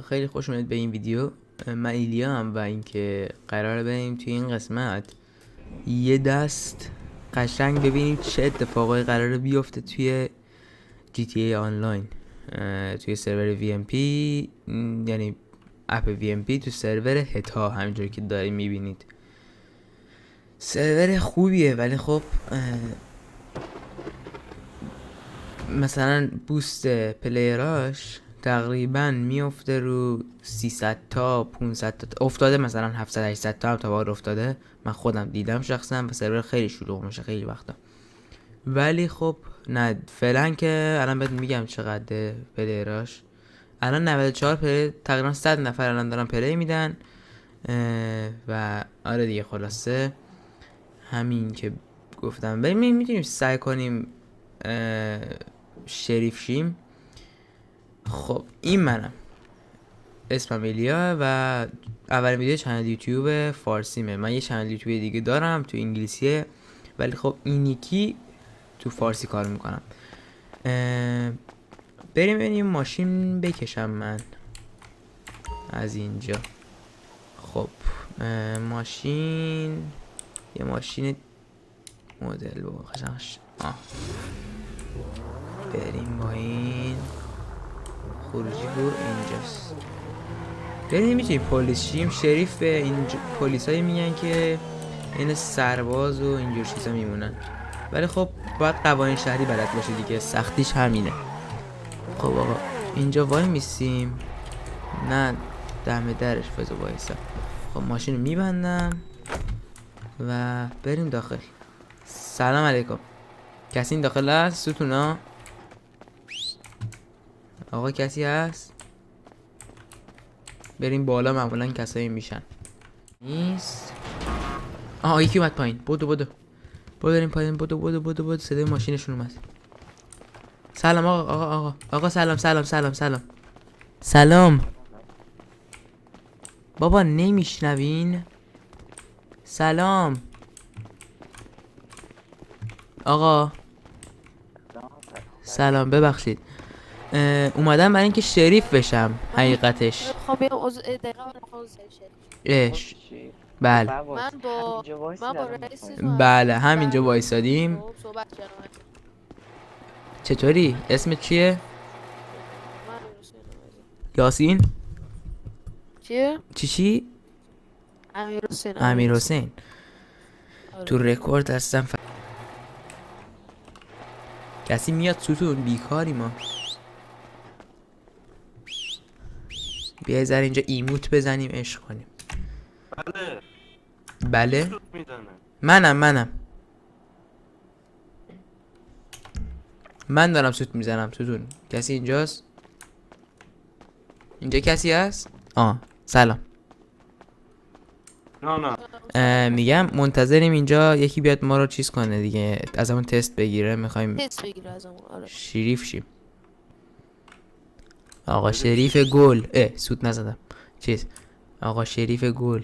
خیلی خوش اومدید به این ویدیو. من ایلیا هم و اینکه قراره بریم توی این قسمت یه دست قشنگ ببینیم چه اتفاقایی قراره بیفته توی GTA آنلاین، توی سرور VMP، یعنی اپ VMP تو سرور هتا، همینجوری که داریم میبینید. سرور خوبیه ولی خب مثلا بوست پلیراش تقریبا میفته رو 300 تا 500 تا افتاده، مثلا 700 800 تا هم تا بار افتاده. من خودم دیدم شخصا و سرور خیلی شلوغ میشه خیلی وقتا. ولی خب نه فعلا که الان بهت میگم چقدر پلیراش. الان 94 پلی، تقریبا 100 نفر الان دارن پلی میدن. و آره دیگه، خلاصه همین که گفتم. بریم میتونیم سعی کنیم شریف شیم. خب این منم، اسمم ایلیا و اولین ویدیو چنل یوتیوب فارسیمه. من یه چنل یوتیوب دیگه دارم تو انگلیسیه، ولی خب این یکی تو فارسی کار میکنم. بریم ببینیم ماشین بکشم من از اینجا. خب ماشین، یه ماشین مدل با قشنگش. بریم با این خروجی رو اینجاست. بریم میتونیم پلیس شیم. شریف به این پلیس هایی میگن که این سرباز و اینجور چیزا میمونن، ولی خب باید قوانین شهری بلد باشه دیگه، سختیش همینه. خب آقا اینجا وای میسیم، نه دم درش بذار وایسا. خب ماشین رو میبندم و بریم داخل. سلام علیکم، کسی این داخل هست؟ ستونا آقا کسی هست؟ بریم بالا، معمولا کسایی میشن. نیست. یکی اومد پایین. بدو بریم پایین. بدو صدای ماشینشون اومد. سلام آقا سلام. بابا نمیشنوین؟ سلام آقا. سلام، ببخشید اومدم برای اینکه شریف بشم حقیقتش. بله بله همینجا وایسادیم. چطوری؟ اسمت چیه؟ یاسین؟ چی؟ امیر حسین. تو رکورد هستم. کسی میاد ستون؟ بیکاری ما. بیا ذره اینجا ایموت بزنیم عشق کنیم. بله منم من دارم سوت میزنم. ستون کسی اینجاست؟ اینجا کسی هست؟ سلام. نه میگم منتظریم اینجا یکی بیاد ما رو چیز کنه دیگه، از همون تست بگیره. میخوایم شریف شیم. آقا شریف گل. سوت نزدم. چیز آقا شریف گل.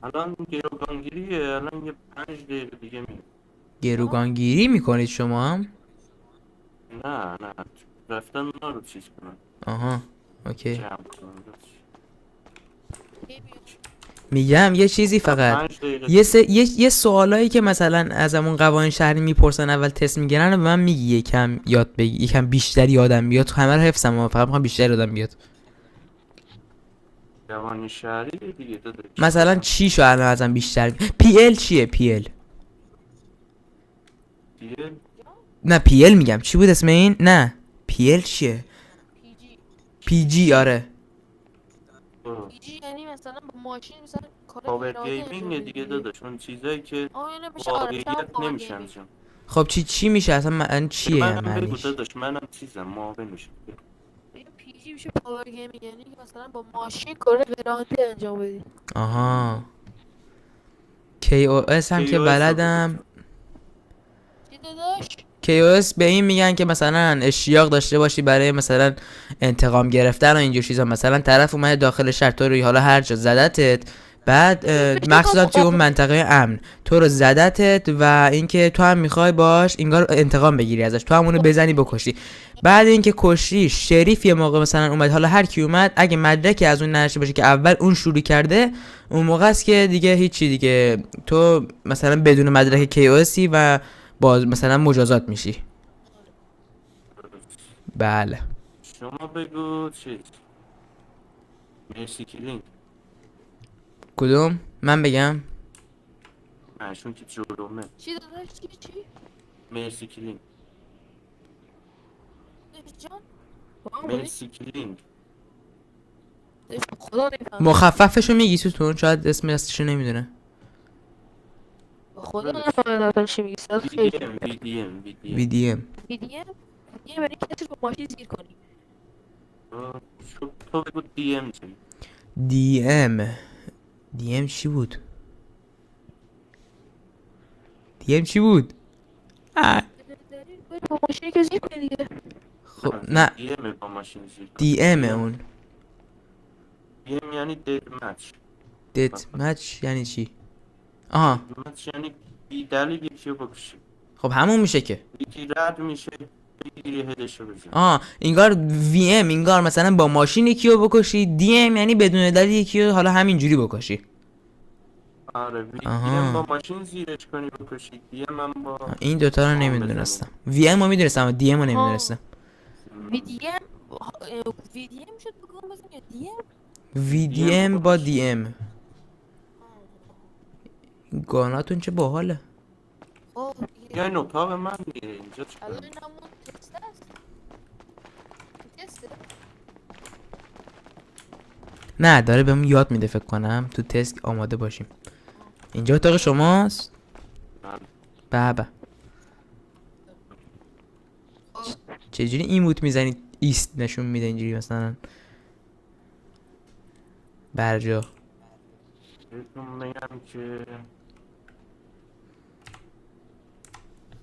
الان گروگانگیریه، الان یه 5 دقیقه دیگه میاد. گروگانگیری میکنید شما هم؟ نه رفتن اونا رو چیز کنن. اوکی. جمع کنن. میگم یه چیزی فقط یه سوالایی که مثلا از همون قوانین شهری میپرسن اول تست میگیرن و به من میگی یکم یاد بگی، یکم بیشتر یادم بیاد. همه رو حفظم، فقط میخوام بیشتر یادم بیاد. قوانین شهری دیگه داده. مثلا چی شو الان ازم بیشتر؟ PL چیه؟ PL نه PL میگم چی بود اسم این؟ نه PL چیه؟ PG. آره PG یعنی مثلا با ماشین مثلا پاور گیمینگ دیگه داداش، اون چیزایی که واقعیت نمیشن. خب چی میشه اصلا؟ من چیه منم بگو معنیش؟ داداش، منم چیزم معاون میشه. PG میشه پاور گیمینگ، یعنی که مثلا با ماشین کار براندی انجام بدی. KOS هم که بلدم. چی داداش؟ KOS به این میگن که مثلا اشتیاق داشته باشی برای مثلا انتقام گرفتن و اینجور چیزا. مثلا طرف اومده داخل شهر تو رو حالا هر جا زدتت، بعد مخصوصا توی اون منطقه امن تو رو زدتت و اینکه تو هم میخوای باش انگار انتقام بگیری ازش، تو همونو بزنی بکشی. بعد اینکه کشتی شریف یه موقع مثلا اومد، حالا هر کی اومد اگه مدرکی از اون نداشته باشه که اول اون شروع کرده، اون موقع است که دیگه هیچی دیگه، تو مثلا بدون مدرک کیوسی و باز مثلا مجازات میشی. بله. شما بگو چیز مرسی کلینگ. کدوم من بگم؟ چون که جلومه. چی داداش؟ چی؟ مرسی کلینگ. جان؟ مرسی کلینگ. خدا نمیفهم. مخففشو میگی ستون؟ شاید اسم اصلیشو نمیدونه. خدا نمیفهم چی میگی. VDM VDM. VDM یعنی کسی با ماشین زیر کنی. تو بگو DM چی؟ DM چی بود؟ DM چی بود؟ با ماشینی که زیر کنی دیگه. خب نه DM با ماشین زیر DM اون DM یعنی دید مچ. دت مچ یعنی چی؟ آها مچ یعنی بی دلیل یکی رو بکشی، خب همون میشه که. یکی رد میشه بگیری هدش رو بزن. انگار VM انگار مثلا با ماشین یکی رو بکشی، DM یعنی بدون دلیل یکی رو حالا همینجوری بکشی. آره VDM آها. با ماشین زیرش کنی بکشی، DM هم با این دوتا رو شام نمیدونستم. VM رو میدونستم و DM رو نمیدونستم. VDM VDM شد بگم بزن یا DM؟ VDM با DM. گاناتون چه باحاله. خب یا این اتاق من دیگه اینجا الان چیکار؟ همون تست است. تسته؟ نه داره بهم یاد میده فکر کنم تو تست آماده باشیم. اینجا اتاق شماست؟ بابا چجوری ایموت میزنی ایست نشون میده اینجوری مثلا برجا؟ بهتون بگم که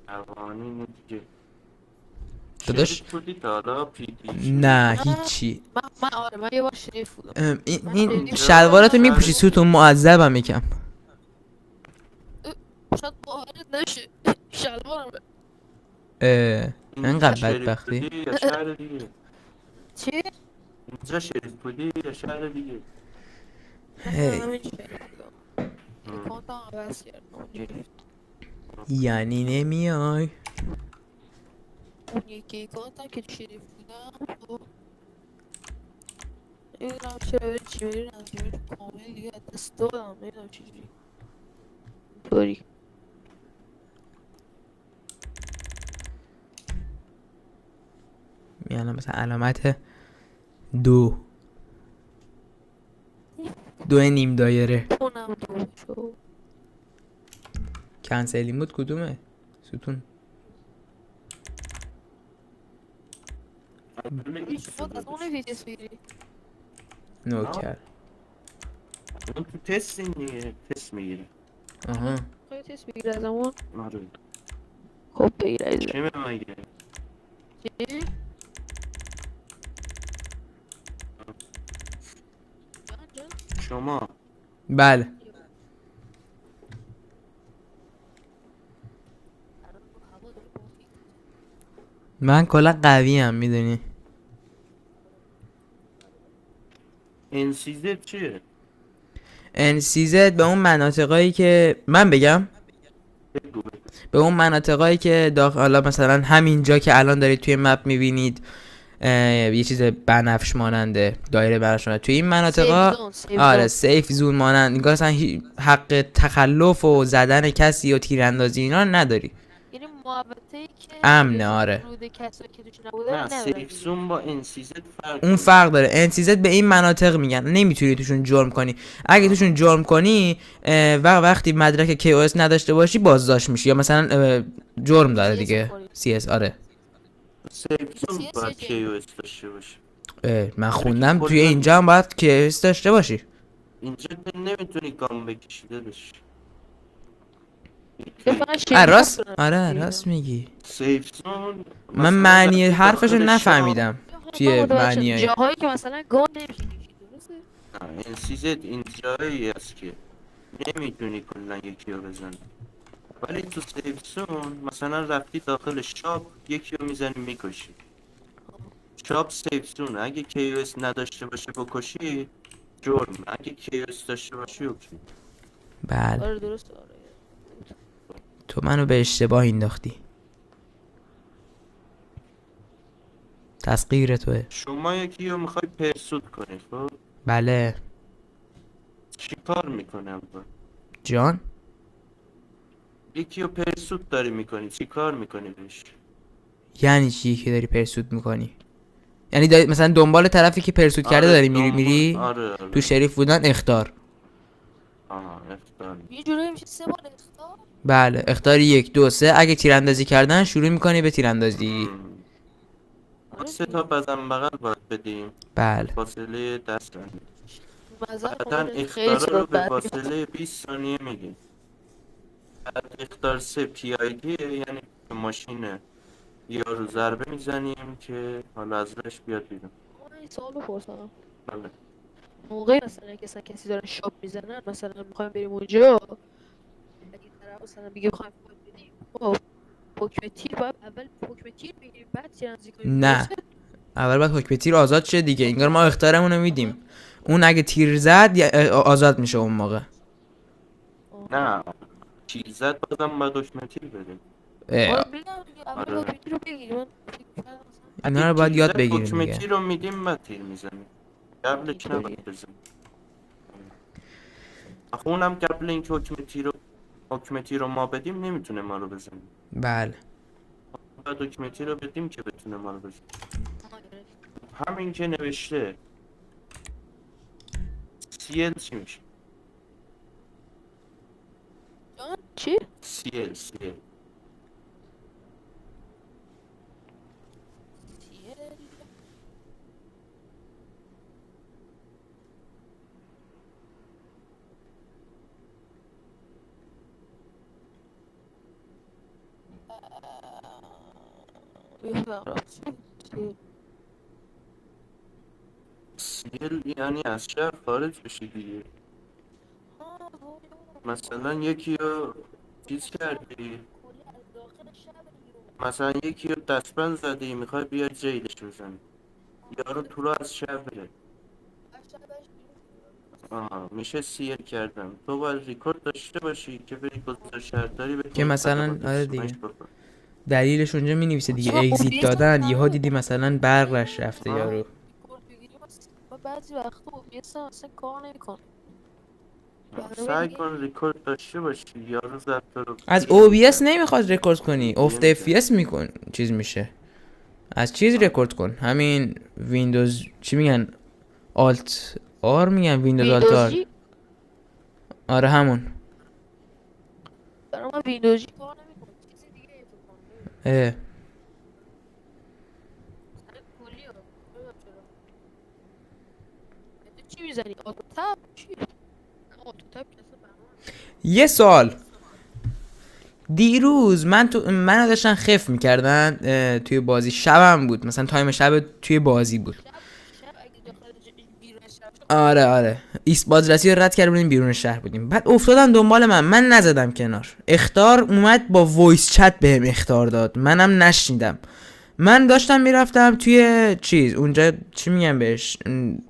قوانین دیگه داداش شریک بودی تا حالا نه هیچی. من یه بار شریف بودم. این شلواراتو میپوشی ستون معذبم یکم. شاید باورت نشه شلوارم. انقدر شریف بدبختی. بودی یا شهر دیگه؟ چی؟ اینجا شریف بودی یا شهر دیگه؟ همین شریف بودم. اکانتم عوض کردم اونجوری. یعنی نمیای؟ اون یکی اکانتم که شریف بودم خب نمیدونم چرا بری چی بری نظری رو کامل دیگه از دست دادم. نمیدونم چجوری اینطوری. میانم مثلا علامت دو نیم دایره. اونم دو شو. کنسلی مود کدومه ستون؟ خود از اون ویدیوز بگیری. نوکر. اون تو تست این دیگه تست میگیره. آها خواهی تست بگیری از همون. آره خب بگیر عزیزم. چه مگه؟ چی؟ جان شما بله من کلا قوی ام میدونی. NCZ چیه؟ NCZ به اون مناطقایی که من بگم، بگو به اون مناطقایی که داخل حالا مثلا همینجا که الان دارید توی مپ میبینید یه چیز بنفش ماننده، دایره بنفش ماننده توی این مناطقا. آره سیف زون مانند انگار اصلا حق تخلف و زدن کسی و تیراندازی اینا رو نداری. یعنی محوطه‌ای که امنه آره. ورود کسایی که توش نبوده نه سیف زون با NCZ فرق اون فرق داره. NCZ به این مناطق میگن نمیتونی توشون جرم کنی. اگه توشون جرم کنی وقتی مدرک KOS نداشته باشی بازداشت میشی یا مثلا جرم داره دیگه. CS آره. سیف زون باید KOS داشته باشه. من خوندم توی اینجا هم باید KOS داشته باشی. اینجا نمیتونی گام بکشی داداش. راست آره راست میگی. سیف زون من معنی حرفشو نفهمیدم توی معنیای جاهایی که مثلا گام نمیشه کشید درسته؟ انسیزت این جایی است که نمیتونی کلا یکی رو بزنی، ولی تو سیفزون مثلا رفتی داخل شاپ یکی رو میزنی میکشی. شاپ سیفزون، اگه کیوس نداشته باشه بکشی جرم، اگه کیوس داشته باشی اوکی. بله. آره درست آره. تو منو به اشتباه انداختی. تسخیر توه. شما یکی رو میخوای پرسود کنی، خب بله. چی کار میکنه اول؟ جان؟ یکی رو پرسود داری میکنی، چی کار میکنی بهش؟ یعنی چی که داری پرسود میکنی؟ یعنی داری مثلا دنبال طرفی که پرسود کرده آره داری دنبال، میری آره تو آره. شریف بودن اختار. آها اختار. یه جورایی میشه 3 بار اختار. بله اختار 1 2 3. اگه تیراندازی کردن شروع میکنی به تیراندازی. آره سه تا دیگه. بدن بغل باید بدیم بله. فاصله 10 ثانیه. نظر بعدا خودت خیلی اختارا رو صدات به بد میاد. فاصله 20 ثانیه میگیم. بعد اختار 3 پی آی دی، یعنی به ماشین یارو ضربه میزنیم که حالا ازش بیاد بیرون. من این سوال بپرسم، بله. موقعی مثلا که کسی دارن شاپ میزنن مثلا میخوایم بریم اونجا، اگه طرف مثلا میگه میخوایم بریم، خب حکم تیر باید اول حکم تیر بگیریم بعد تیراندازی کنیم، نه، درسته؟ اول باید حکم تیر آزاد شه دیگه. انگار ما اختارمون رو میدیم، اون اگه تیر زد آزاد میشه اون موقع. آها. نه چیز زد بازم باید دشمن تیر بدیم. آره میگم دیگه اول آره حکم تیر رو بگیریم. من فکر می‌کردم مثلا اگه اینا رو باید تیر یاد زد بگیریم حکم دیگه. تیر رو میدیم بعد تیر میزنیم، قبلش اینطوریه. نباید بزنیم. آخه اونم قبل اینکه حکم تیر رو ما بدیم نمیتونه ما رو بزنه. بله. باید حکم تیر رو بدیم که بتونه ما رو بزنه. آها گرفت. همین که نوشته سیل چی میشه؟ جان چی؟ سیل تیر. بفهم. سیل یعنی از شهر خارج بشی دیگه. مثلا یکی رو چیز کردی، مثلا یکی رو دستبند زدی میخوای بیای جیلش بزنی، یارو تو رو از شهر بره. آها میشه سیر کردن. تو باید ریکورد داشته باشی که بری گزارش شهرداری که بدی مثلا خدمات آره اجتماعیش دیگه بکن. دلیلش اونجا مینویسه دیگه، چرا اگزیت OBS هم دادن یهو کار دیدی مثلا برقش رفته آه؟ یارو. ریکورد بگیریم و بعضی وقتا OBS هم اصلا کار نمیکنه. برنامه سعی دیگه کن ریکورد داشته باشی، یارو ضبط رو از چیز OBS میکرد، نمیخواد رکورد کنی، وی پی افت ان میزد. FPS میکن چیز میشه. از چیز رکورد کن، همین ویندوز چی میگن، آلت آر میگن، ویندوز آلت ویندوز آر. جی. آره همون. برای من ویندوز جی کار نمیکنه، چیز دیگه فکر کنم. اه. مثلا کلی ها نمیدونم چرا. تو چی میزنی؟ آتو تب چی؟ نه آتو تب که اصلا برنامه یه سال دیروز منو داشتن خف میکردن توی بازی، شبم بود مثلا تایم شب توی بازی بود. شب اگه داخل بیرون شب شد خیلی آره وقت. آره، ایست بازرسی رو رد کرده بودیم بیرون شهر بودیم، بعد افتادن دنبال من نزدم کنار، اختار اومد با وایس چت بهم اختار داد، منم نشنیدم. من داشتم میرفتم توی چیز اونجا چی میگم بهش،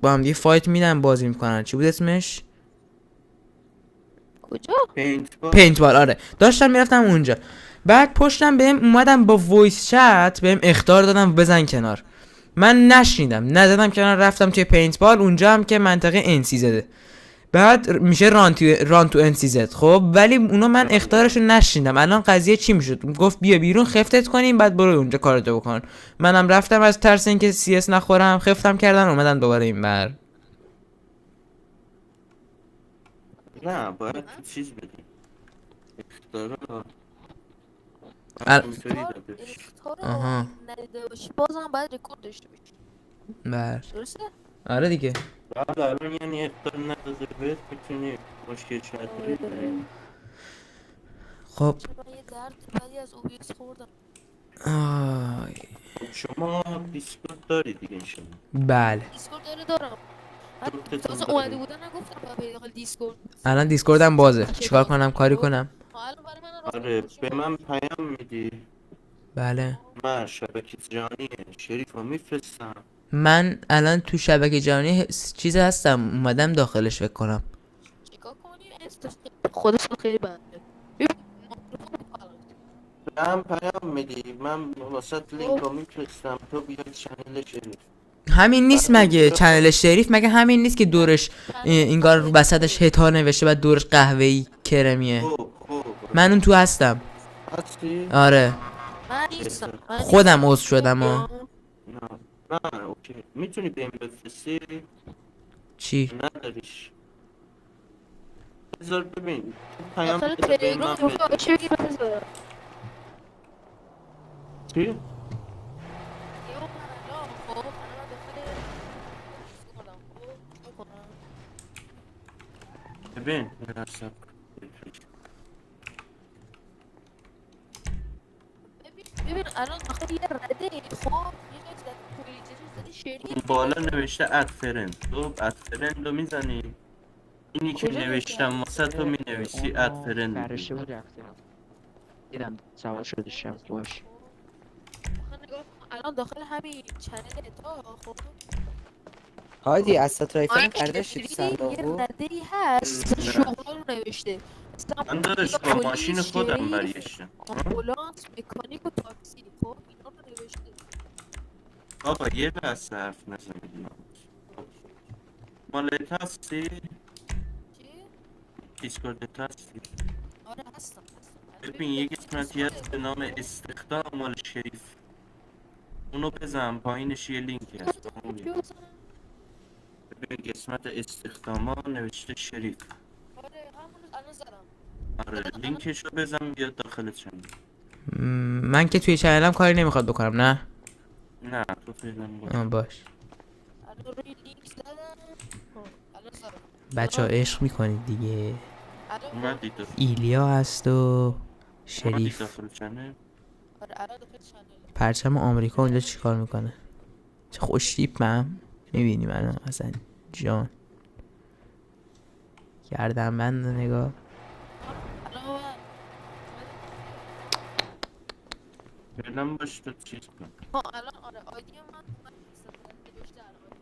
با هم دیگه فایت میدن بازی میکنن، چی بود اسمش، کجا؟ پینت بال. پینت بال. آره داشتم میرفتم اونجا، بعد پشتم بهم اومدم با وایس چت بهم اختار دادم بزن کنار، من نشنیدم نزدم کنار، رفتم توی پینت بال، اونجا هم که منطقه انسی زده، بعد میشه ران تو انسی زد. خب ولی اونا من اختارشو نشنیدم. الان قضیه چی میشد؟ گفت بیا بیرون خفتت کنیم بعد برو اونجا کارتو بکن. منم رفتم از ترس اینکه سی اس نخورم خفتم کردن اومدن دوباره این بر. نه باید تو چیز بدیم اختارا اینطوری اختار داده بشه. اختار رو آها. اگه ندیده باشی بازم باید رکورد داشته باشی، بر. درسته؟ آره دیگه. بعد الان یعنی اختار نداده بهت میتونی مشکل شهرداری آره. داری. خب چه من یه درد بدی از OBS خوردم. آی. خب شما دیسکورد داری دیگه انشالله. بله. دیسکورد دارم. تازه اومده بودن نگفتم باید بری داخل دیسکورد. الان دیسکوردم بازه، چیکار کنم؟ کاری کنم؟ الان برای من راست آره گوشی به من باز. پیام میدی، بله. من شبکه جهانی شریف رو میفرستم. من الان تو شبکه جهانی چیز هستم، اومدم داخلش فکر کنم. چیکار کنی؟ خودش خیلی بنده. ببین، مایکروفون پالت. به هم پیام میدی، من واسه لینک رو میفرستم، تو بیا چنل شریف. همین نیست بعد مگه اونجا چنل شریف؟ مگه همین نیست که دورش انگار رو وسطش هتا نوشته بعد دورش قهوه‌ای کرمیه؟ خوب من اون تو هستم. هستی؟ آره. من نیستم. خودم عضو شدم ها. نه نه اوکی، میتونی بهم بفرستی؟ چی؟ نداریش؟ بذار ببین تو پیام داخل بده به تلگرام من گفت چی بده. بگی بذار. چی؟ یهو من الان خب الان من داخل دیسکوردم خب چیکار کنم؟ ببین یه لحظه. ببین الان داخل یه رده ای خب یه جایی زده توییت یه جایی زده اون شریف بالا خب نوشته اد فرند، تو اد فرند رو میزنی، اینی که کجا نوشتم نوشته؟ واسه تو مینویسی اد اونو فرند برشته میزنی. بود رفته دیدم سوار شده شب باش. آخه نگاه کن الان داخل همین چنل تا خب هادی از رایفل آین برداشتی تو شفری یه صندوق رده ای هست مثلا نه شغلا رو نوشته مثلا من دادش با ماشین پلیس خودم شریف برگشتم. آمبولانس مکانیک و تاکسی خب اینا رو نوشته. بابا یه لحظه حرف نزنید، مالت هستی؟ چی؟ دیسکورد هستی؟ آره هستم ببین یه قسمتی هست به نام استخدام مال شریف، اونو بزن پایینش یه لینکی هست به اون بیا. ببین قسمت استخداما نوشته شریف. آره همون الان زدم. آره الان لینکشو بزن بیاد داخل چنل. من که توی چنلم کاری نمیخواد بکنم نه. نه تو فعلا باش. باش. روی لینک زدم. الان زدم. بچه ها عشق میکنید دیگه. الان خب اومدی داخل، ایلیا هست و اومدی شریف. داخل چنل. آره الان داخل چنله. پرچم آمریکا اونجا چیکار میکنه؟ چه خوش تیپم. میبینی منو اصلا جان. گردن بند نگاه. الان اومد. فعلا باش تو چیز کن. الان آره آیدی من اومد نوشته الان آیدی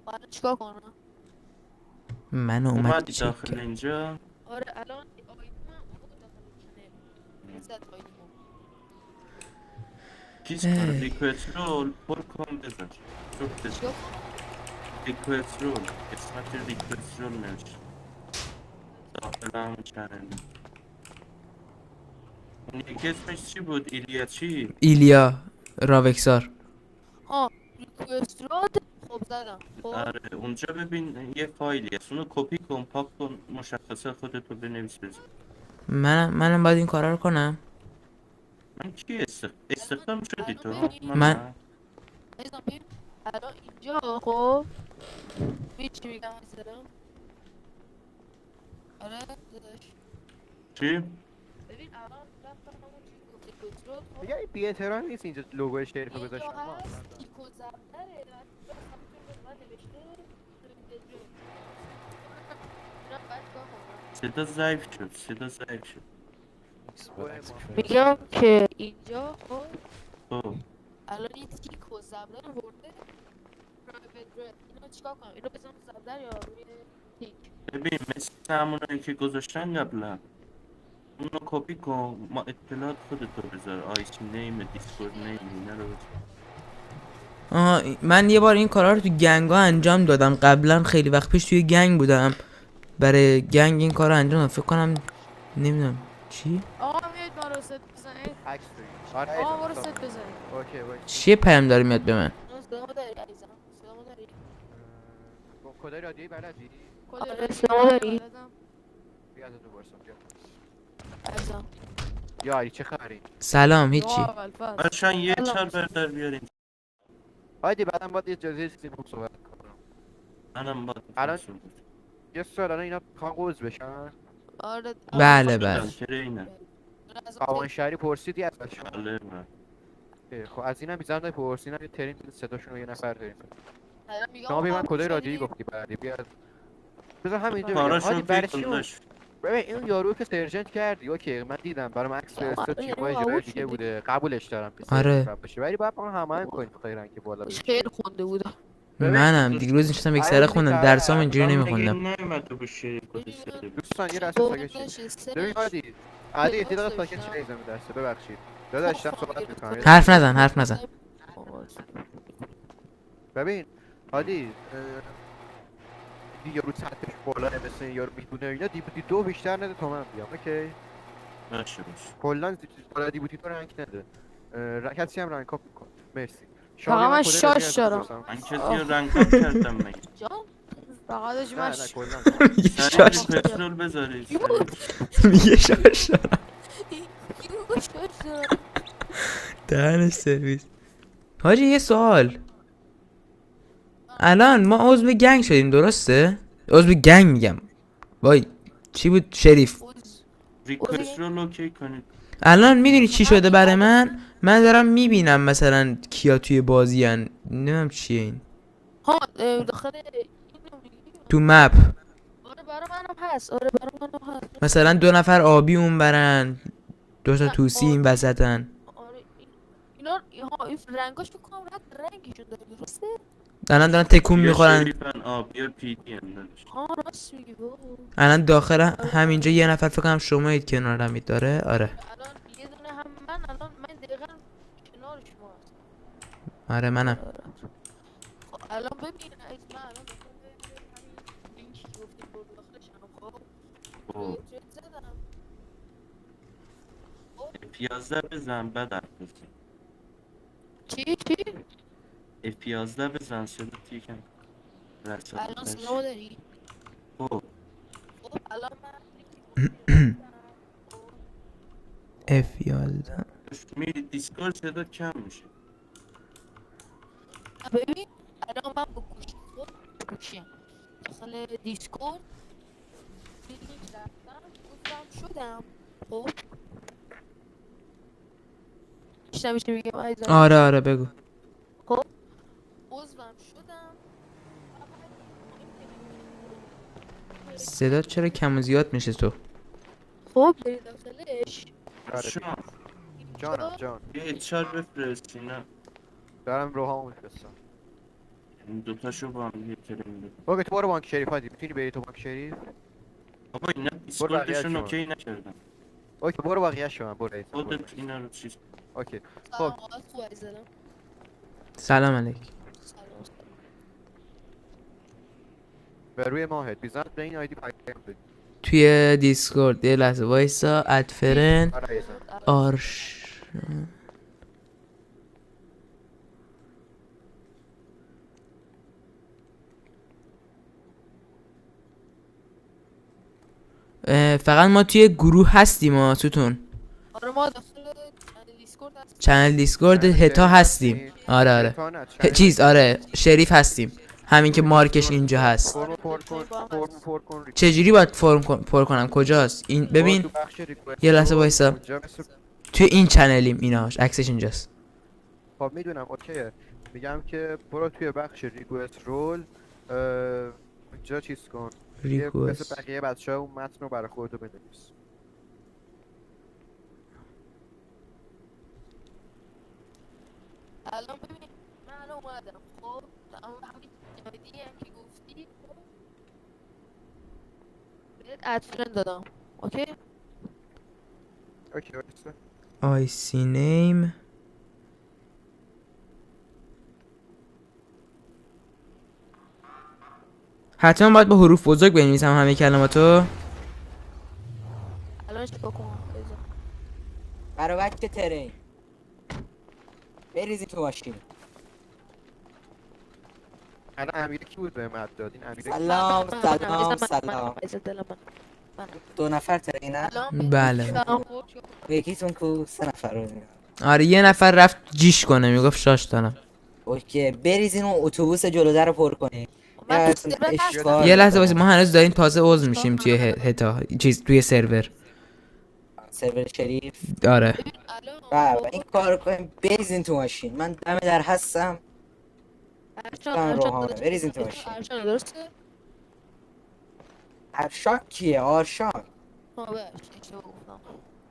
خب الان چیکار کنم؟ منو اومد اومدی چک داخل کرد. اینجا. آره الان آیدی من اومد داخل چنل. زد آیدیمو. چیز کن ریکوست رول پر کن بزن. جفت بزن چیکار کنم؟ ریکوست رول، قسمت ریکوست رول نوشته داخل همون چنل. اون یکی اسمش چی بود؟ ایلیا چی؟ ایلیا راوکسار. ریکوست رود خب زدم خب آره اونجا ببین یه فایلی هست، اونو کپی کن پاک کن مشخصه خودتو بنویس بزن. منم باید این کارا رو کنم. من کی استخدام شدی الان تو؟ ببین من من عزیزم ببین الان اینجا خب ببین چی میگم عزیزم. آره داداش چی؟ ببین الان رفتم همون چیز گفت ریکوست رود خب میگه بی احترامی نیست اینجا لوگوی شریف رو اینجا گذاشتن ما هست تیکو زبدره اینجا مثلا میتونی بزن نوشته اینا باید چیکار کنم؟ صدا ضعیف شد، صدا ضعیف شد. لوگوی مافیا میگم که اینجا خب خب الان یه تیک و زبدر ورده پرایوت رد اینو چیکار کنم؟ اینو بزنم زبدر یا روی تیک؟ ببین مثل همونایی که گذاشتن قبلا اونو کپی کن ما اطلاعات خودتو بذار، آیسی نیم دیسکورد نیم اینا رو بذار. آها من یه بار این کارا رو تو گنگا انجام دادم قبلا، خیلی وقت پیش توی گنگ بودم. برای گنگ این کار رو انجام دادم فکر کنم. نمیدونم چی. آقا میاد ما رو ست بزنید. عکس توی آره آقا ایزم ما رو صاف. ست بزنید. اوکی باش چیه پیام داره میاد به من؟ صدامو داری عزیزم؟ صدامو داری؟ با کدای رادیویی بلدی؟ آره صدامو داری؟ بیا از تو برسم بیا عزیزم یا علی چه خبری؟ سلام هیچی. بچه‌ها یه چار بردار بیارین. هایدی بعدم باید یه جزیره چیزی بود صحبت کنم. منم با الان یه سال الان اینا میخوان قوز بشن. آره بله بله. چرا اینه؟ قوانین شهری پرسیدی ازشون؟ بله بله. خب از اینم میذارم بپرسین یه ترین بده صداشون رو یه نفر داریم. الان میگم شما بیا من آقا کدای گوش رادیویی بدید. گفتی بعدی بیاد. بذار همینجا بگم. کاراشون هادی برای پیکل چی داشت. ببین این یارو که سرجنت کردی اوکی من دیدم برام عکس فرستاد یعنی تیمای ما جای قبول دیگه شدیم. بوده قبولش دارم که آره. سرجنت باشه ولی باید ما همه کنیم خیرن که بالا بریم. شعر خونده بودم. ببین، منم دیروز نشستم یک سره الان خوندم دیگه درسام طرف اینجوری الان میگه نمیخوندم. نیومده بود شعر کد سری. دوستان یه لحظه ساکت شید. ببین هادی عادی یه دقیقه داشتم. ساکت شید زمین درسه ببخشید داداش دارم صحبت میکنم حرف نزن. ببین هادی یارو سطحش بالا مثل این یارو میدونه اینا دیبوتی 2 بیشتر نده تا من بیام اوکی باشه باشه. کلا بالا دیبوتی 2 رنگ نده کسی هم رنگ اپ میکنه مرسی فقط بیا من کدای شاش رادیو دارم. بپرسم. من کسی رو رنگ اپ کردم مگه. جان فقطش نه من نه کلا سریع شاش پترول بذارید. میگه شاش دارم. شاش دارم. دهنش سرویس. حاجی یه سوال، الان ما عضو گنگ شدیم درسته؟ عضو گنگ میگم وای چی بود شریف. ریکوست رو اوکی کنید. الان میدونی چی شده برای من دارم میبینم مثلا کیا توی بازی هن، نمیدونم چیه این ها داخل اینو میگی؟ تو مپ. آره برای منم هست. آره برای منم هست. مثلا 2 نفر آبی اون برن، 2 تا نه، توسی این آبی. وسطن. آره اینا این رنگاش بکنم رد رنگشون داره درسته؟ الان دارن تکون یا میخورن. شریفن یا پی دی هم دادش. ها راست میگی بابا. الان داخل همینجا یه نفر فکر کنم شمایید کنارمید داره. آره الان یه دونه هم من دقیقا کنار شما هستم. آره منم. خب الان ببین من الان داخل همین لینکی که گفتی برو داخلشم خب خب توی زدم. F11 بزن بعد حرف بزن. چی؟ F11 بزن صدات یکم رسا الان بودش. صدامو داری؟ خب خب الان من لینکی گفتم. F11 میری دیسکورد صدات کم میشه. ببین الان من با گوشی خب گوشیم داخل دیسکورد توی لینک رفتم گفتم شدم. خب میشنم چی میگم عزیزم؟ آره بگو. خب عضوم شدم. صدات چرا کم و زیاد میشه تو؟ خب بری داخلش شما جانم جان یه اچار بفرست اینا. دارم روحامو میفرستم این دوتاشو با هم یه ترین بده. اوکی تو برو بانک شریف هادی میتونی بری تو بانک شریف بابا اینا دیسکوردشون شما. اوکی نکردن. اوکی برو بقیه شما برو ایتا برو. خودت اینا رو چیز اوکی سلام آقا خوب عزیزم. سلام علیک. سلام. به روی ماهت بیزنس به این آیدی پیام بده توی دیسکورد یه لحظه وایسا. ادفرن آره عزیزم. آرش فقط ما توی گروه هستیم ها ستون. آره ما داخل دیسکورد هستیم. چنل دیسکورد هتا هستیم. آره چیز آره شریف هستیم، همین که مارکش اینجا هست. فرم پر کن چجوری باید فرم پر کنم؟ کجاست این؟ ببین یه لحظه وایسا. توی این چنلیم ایناش عکسش اینجاست. خب میدونم اوکیه میگم که برو توی بخش ریکوست رول اونجا چیز کن یه مثل ریکوست بقیه بچه ها اون متن رو برای خودتو بنویس الان ببین من الان اومدم خب اما همین آیدی هم که گفتی خب بهت ادفرن دادم اوکی. اوکی وایسا آی سی نیم حتما باید با حروف بزرگ بنویسم همه کلماتو. الان چیکار کنم بذار برای وقت ترین بریزی تو ماشین. الان امیر کی بود به مد داد این امیر سلام سلام بذار سلام. بذار دل من 2 نفر ترینن الان بله. یکیتون کو 3 نفر رو میگم. آره یه نفر رفت جیش کنه میگفت شاش دارم. اوکی بریزین اون اتوبوس جلو در رو پر کنین. من تو سرور اشغال هستم. یه لحظه واسه ما هنوز داریم تازه عضو میشیم توی هتا چیز توی سرور. سرور شریف. آره ببین الان بله این کار کنیم بریزین تو ماشین. من دم در هستم. ارشان روحانه، داداش، بریزین تو اسم ماشین. ارشان درسته؟ ارشان کیه؟ آرشان ببخشید اشتباه گفتم.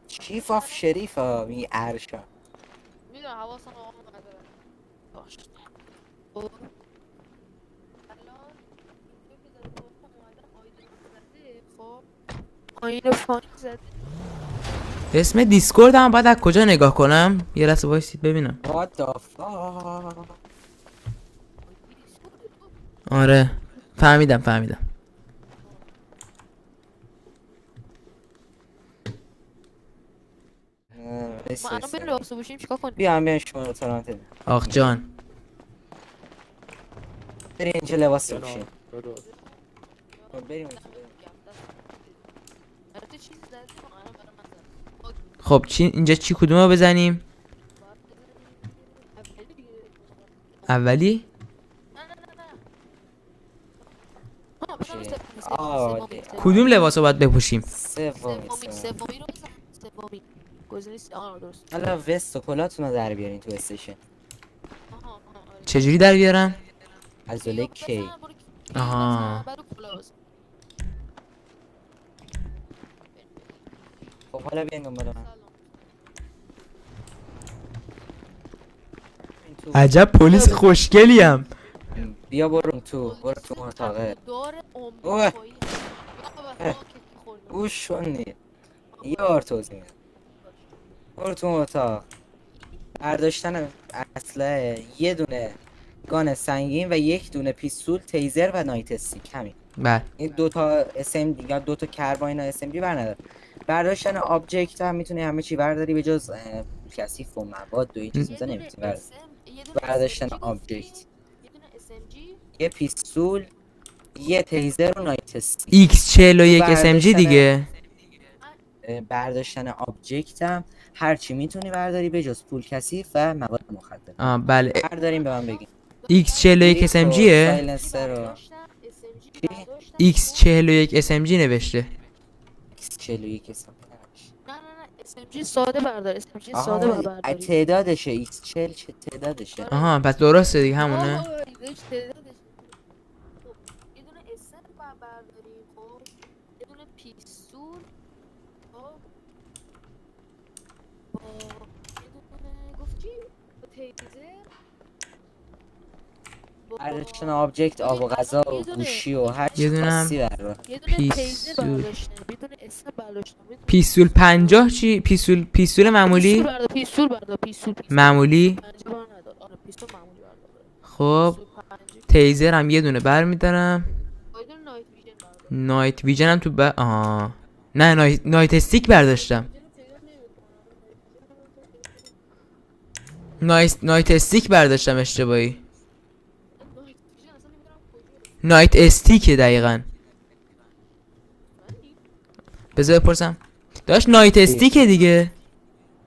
چیف آف شریف ها میگی ارشان. میدونم حواسم آقا نداره. باش. خب الان اینجا که زده گفتم اومدن آیدین زده. خب آیین فاین زده. اسم دیسکورد هم باید از کجا نگاه کنم؟ یه لحظه وایسید ببینم. What the fuck. آره فهمیدم ما الان بریم لباس بپوشیم چیکار کنیم؟ بیام شما رو تورنتو آخ جان بریم اینجا لباس بپوشیم. درست. بریم البته چیزی زده الان برای من زده. خب اینجا چی کدوم رو بزنیم؟ اولی؟ کدوم لباس رو باید بپوشیم؟ سومی سومی رو بزن. سومی گزینه درست. حالا وست و کلاتون رو در بیارین تو استیشن. آره. چجوری در بیارم؟ عضله کی؟ آها خب حالا بیاین دنبال من. این تو. عجب پلیس خوشگلیم. بیا برو تو اتاقه. دار اوه. آمریکایی. گوش کنید یه بار توضیح میدم. برو تو اتاق. برداشتن اسلحه، یه دونه گان سنگین و یک دونه پیستول، تیزر و نایت استیک. همین. بله این دوتا اسم یا دوتا کرباین SMG برندار. برداشتن آبجکت هم میتونی همه چی برداری به جز کثیف و مواد و این چیز مثلا نمیتونی برداری. برداشتن آبجکت، یه دونه SMG، یه پیستول، یه تیزر و نایت استیک. X41 SMG دیگه. برداشتن آبجکت هم هرچی میتونی برداری به جز پول کثیف و مواد مخدر. بله برداریم به من بگین. X41 SMGه؟ سایلنسر رو SMG چی؟ برداشتم. X41 SMG نوشته. X41 SMG. نه SMG ساده بردار. SMG ساده آها برداری. تعدادشه X40 چه تعدادشه؟ آها پس درسته دیگه همونه. آها، هیچ تعدادش. خب، یه دونه اسم برداریم. خب یه دونه پیستول. خب با یه دونه گفت چی؟ با تیزر. با برداشتن آبجکت، آب و غذا و گوشی و هر چی یه دونه هم خاصی بردار. یه دونه تیزر پیستول. برداشتم. یه دونه اسم برداشتم. یه دونه پیستول 50 چی؟ پیستول معمولی؟ پیستول بردار. پیستول معمولی؟ 50 بار ندار. آره پیستول معمولی بردار. خب پیستول 50. تیزر هم یه دونه برمیدارم. با یه دونه نایت ویژن بردار. نایت ویژن هم تو آها نه نایت استیک برداشتم. نایت استیک برداشتم اشتباهی. نایت ویژن اصلا نمیدونم کجاست. نایت استیک دقیقاً. بذار بپرسم. داشت نایت استیک دیگه.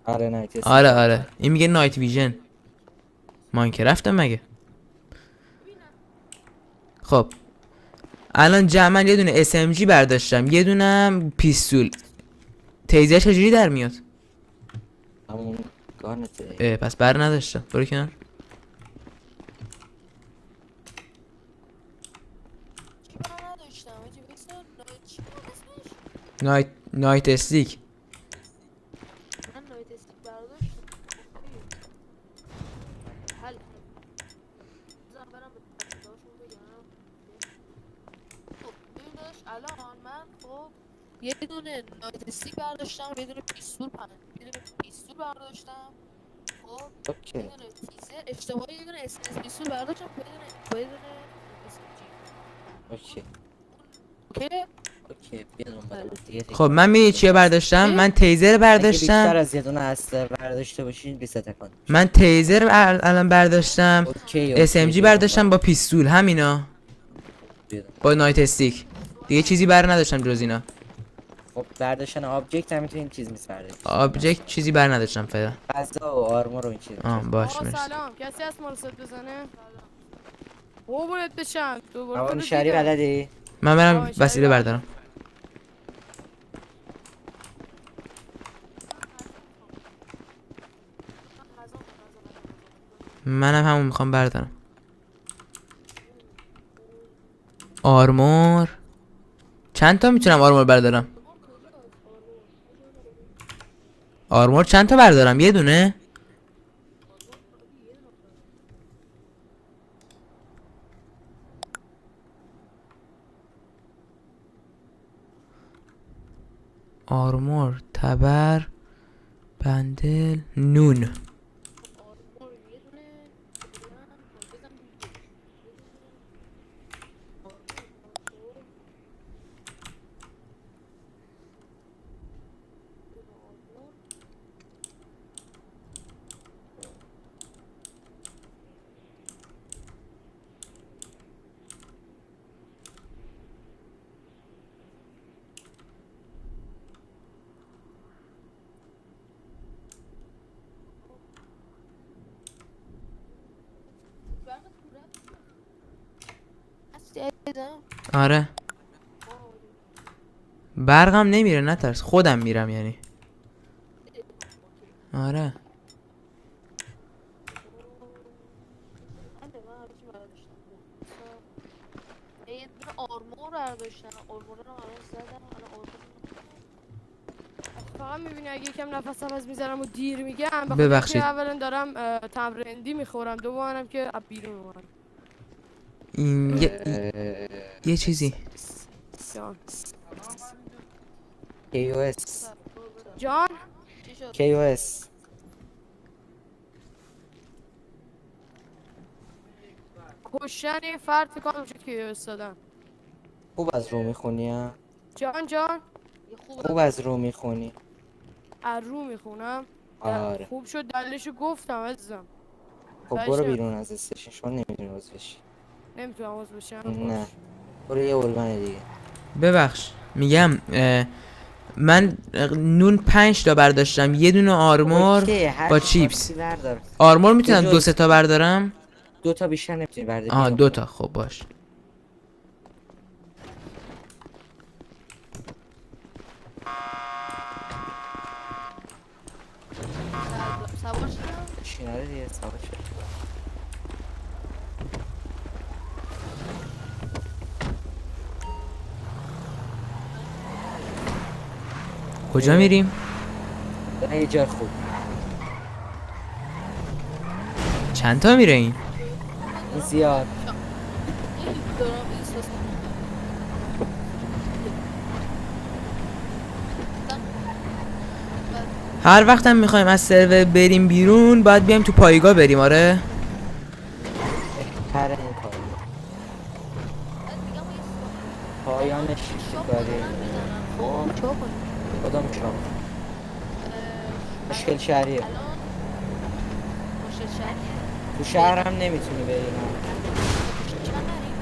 آره نایت استیک. آره این میگه نایت ویژن. ماینکرافت مگه. خب الان جمعا یه دونه SMG برداشتم، یه دونه پیستول. تیزر چجوری در میاد؟ همون گانته. پس بر نداشتم. برو کنار. چی بر نداشتم آجی بسار نایت چی بود اسمش؟ نایت استیک. من نایت استیک برداشتم. حل بذار برم به داشون بگم. خب ببین داداش الان من خب یه دونه نایت استیک برداشتم، یه دونه پیستول یه دونه پیستول برداشتم. خب اوکی یه دونه تیزر اشتباهی یه دونه اسمس پیستول برداشتم با یه دونه SMG. اوکی اوکی؟ بیا دنبال من دیگه. خب من میدونی چیه برداشتم؟ من تیزر اگه بیشتر برداشتم. از یه دونه اسلحه برداشته باشین ریست کن. من تیزر الان برداشتم. اوکی SMG برداشتم با پیستول همینا. با نایت استیک. دیگه چیزی بر نداشتم جز اینا. خب برداشتن آبجکت هم میتونین چیز بردارید. آبجکت چیزی بر نداشتم فعلا. غذا و آرمور و این چیز. باش آقا مرسی. سلام، کسی هست ما رو صد بزنه؟ قربونت بشم دوباره هوان تو شهری دیدم. بلدی؟ من برم آه، وسیله شاید بردارم. منم همون میخوام بردارم. آرمور چند تا میتونم آرمور بردارم؟ آرمور چند تا بردارم؟ یه دونه؟ آرمور، تبر، بندل، نون. آره برقم نمیره، نترس، خودم میرم یعنی. آره یه دونه آرمور برداشتم، آرمور رو الان زدم، الان آرمور فقط میبینی اگه یکم نفسم از میزنم و دیر میگم بخاطر ببخشید. اینکه اولا دارم تمرندی میخورم، دومم که از بیرون اومدم. این یه چیزی جان KOS جان چی شد؟ KOS کشتن یه فرد فکر کنم شد که استادم. خوب از رو میخونی ها؟ جان یه خوب از رو میخونی. از رو میخونم. آره خوب شد دلشو گفتم عزیزم. خب دلش برو نمی- بیرون از استیشن، شما نمیدونی عضو بشی. نمیتونم عضو بشم. نه برو یه ارگان دیگه. ببخش میگم من نون 5 تا برداشتم، یه دونه آرمور اوکی، هر با چی چیپس. خواستی بردار. آرمور میتونم بجز- 2-3 تا بردارم؟ 2 تا بیشتر نمیتونی برداری. آها بیرون 2 کن. تا، خب باش. سوار شدم. چیناره دیگه سوار شد. کجا میریم؟ داره یه جای خوب. چند تا میره این؟ این زیاد. دارم احساس هر وقتم میخوایم از سرور بریم بیرون باید بیایم تو پایگاه بریم. آره هر این کار پایانش کاری. خب چیکار کنیم؟ کدام شام مشکل شهریه. الان مشکل شهریه. تو شهر هم نمیتونی بری. چرا نریم؟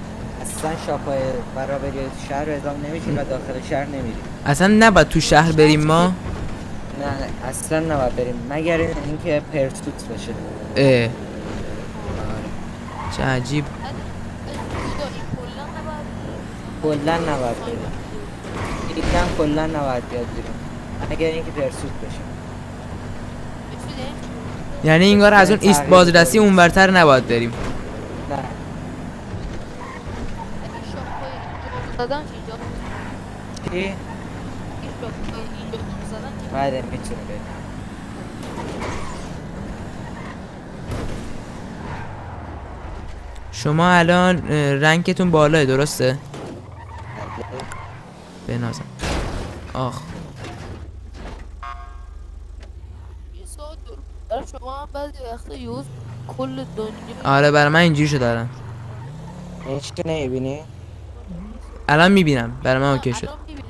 اصلا شاپای برا بری تو شهر رو اعلام نمیشی و داخل شهر نمیری. اصلا نباید تو شهر بریم ما. نه اصلا نباید بریم مگر اینکه پرسوت بشه. اه چه عجیب. کلا کلا نباید بریم. یکم کلا نباید بیاد بیرون مگر اینکه پرسوت بشه. یعنی اینگار از اون ایست بازرسی اونورتر نباید بریم. نه زدن اینجا چی؟ اینجا زدن بله میتونی بریم. شما الان رنگتون بالاه درسته؟ بنازم. آخ یه ساعت برای شما هم بعضی وقتا یوز کل دنیا آره برای من اینجوری شده الان. هیچ که نمیبینی؟ الان میبینم، برای من اوکی شد. الان می‌بینیم.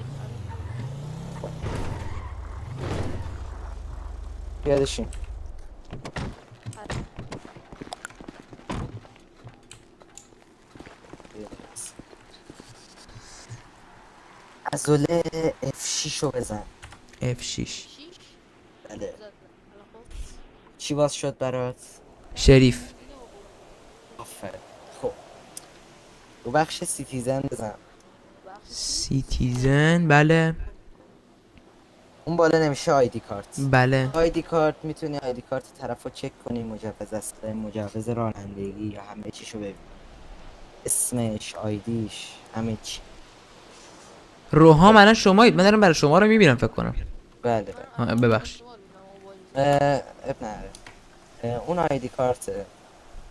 یادشین ازوله F6 رو بزن. F6 شیش بله. زد. الان خب چی باز شد برات؟ شریف. آفرین. خب رو بخش سیتیزن بزن. سیتیزن بله. اون بالا نمیشه آیدی کارت. بله. آیدی کارت میتونی آیدی کارت طرف رو چک کنی، مجوز اسلحه، مجوز رانندگی یا همه چیشو ببین، اسمش، آیدیش، همه چی. روحام الان شمایید، من دارم برای شما رو میبینم فکر کنم. بله بله. ببخشید. اب نره. اون آیدی کارت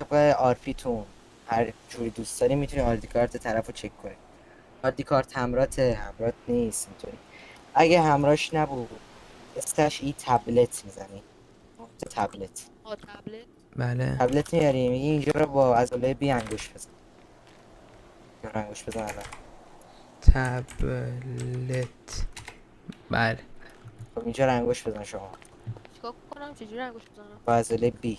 طبق آر پی تون هر جوری دوست داری میتونی آیدی کارت طرف رو چک کنی. آیدی کارت همرات نیست اینطوری. اگه همراهش نبود استش ای تبلت میزنی. تبلت تبلت. بله. تبلت میاری میگی اینجا رو با عضله بی انگوش بزن. اینجا رو انگوش بزن الان. تبلت. بله. خب اینجا رو انگوش بزن شما چیکار کنم؟ چجوری انگوش بزنم؟ با عضله بی.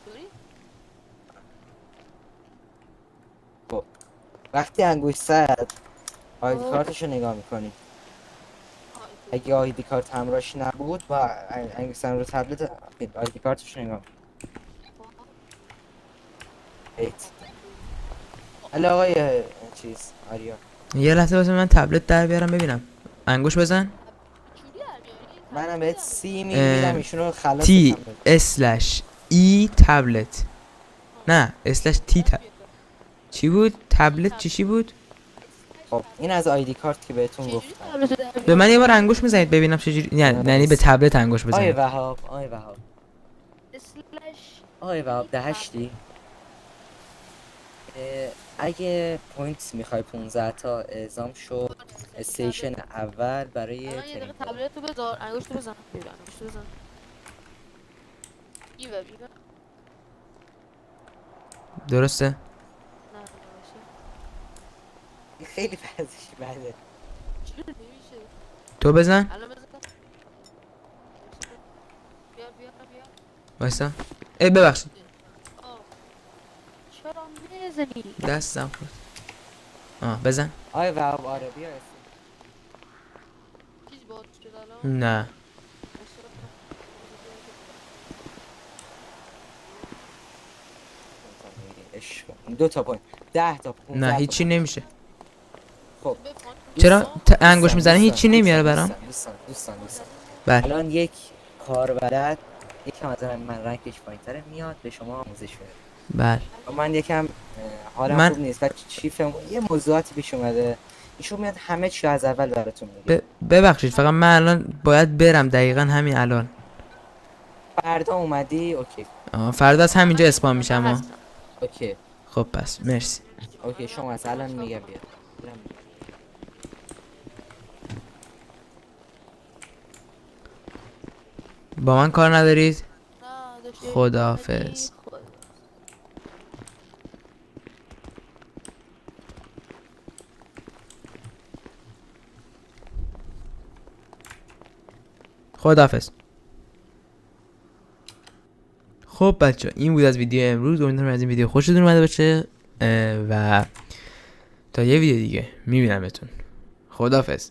دوری؟ خب وقتی انگوش زد آیدی آه. کارتشو نگاه میکنی. اینطوری. اگه آیدی کارت همراهش نبود با انگوش زدن رو تبلت آیدی کارتشو نگاه میکنی. ایت الو آقای چیز آریا، یه لحظه واسه من تبلت در بیارم ببینم. انگوش بزن. چجوری در میاری؟ منم بهت سی میدم ایشونو خلاصش تی هم بده. اسلش ای تبلت. نه اسلش تی چی بود؟ تبلت چی بود؟ خب این از آیدی کارت که بهتون چجوری گفتم. تبلت رو در به من یه بار بیاری؟ انگوش میزنید ببینم چجوری، یعنی به تبلت انگوش آقای بزنید. وهاب، آقای وهاب، اسلش آقای وهاب ده هشتی. اگه پوینت میخوای 15 تا اعزام شو استیشن اول برای الان یه دقیقه ترینگال. تبلت رو بذار، انگشت رو بزن. ببین انگشت رو بزن. ایوه. درسته؟ نه نمیشه. خیلی ورزشی بده. چرا نمیشه؟ تو بزن. الان بزن. بیا. وایسا. ای ببخشید آه. چرا نمیزنی؟ دستم خورد. بزن. آقای وهاب آره بیا چیزی باید شد الان؟ نه. دو تا پوینت 10 تا 15 نه تا هیچی پوینت. نمیشه. خب چرا دوستان، انگوش میزنه هیچی نمیاره برام. دوستان بله. الان یک کاربلد یکم از من رنگش پایین‌تره میاد به شما آموزش بده. بله. من یکم حالم من خوب نیست و چیفم یه موضوعاتی پیش اومده، ایشون میاد همه چی از اول براتون میگه. ببخشید فقط من الان باید برم دقیقا همین الان. فردا اومدی اوکی. فردا از همینجا اسپام میشم ها. اوکی خب پس مرسی. اوکی شما از الان میگم بیا. با من کار ندارید؟ نه داشتی خداحافظ. خداحافظ. خب بچه این بود از ویدیو امروز. امیدوارم از این ویدیو خوشتون اومده باشه و تا یه ویدیو دیگه میبینمتون. خداحافظ.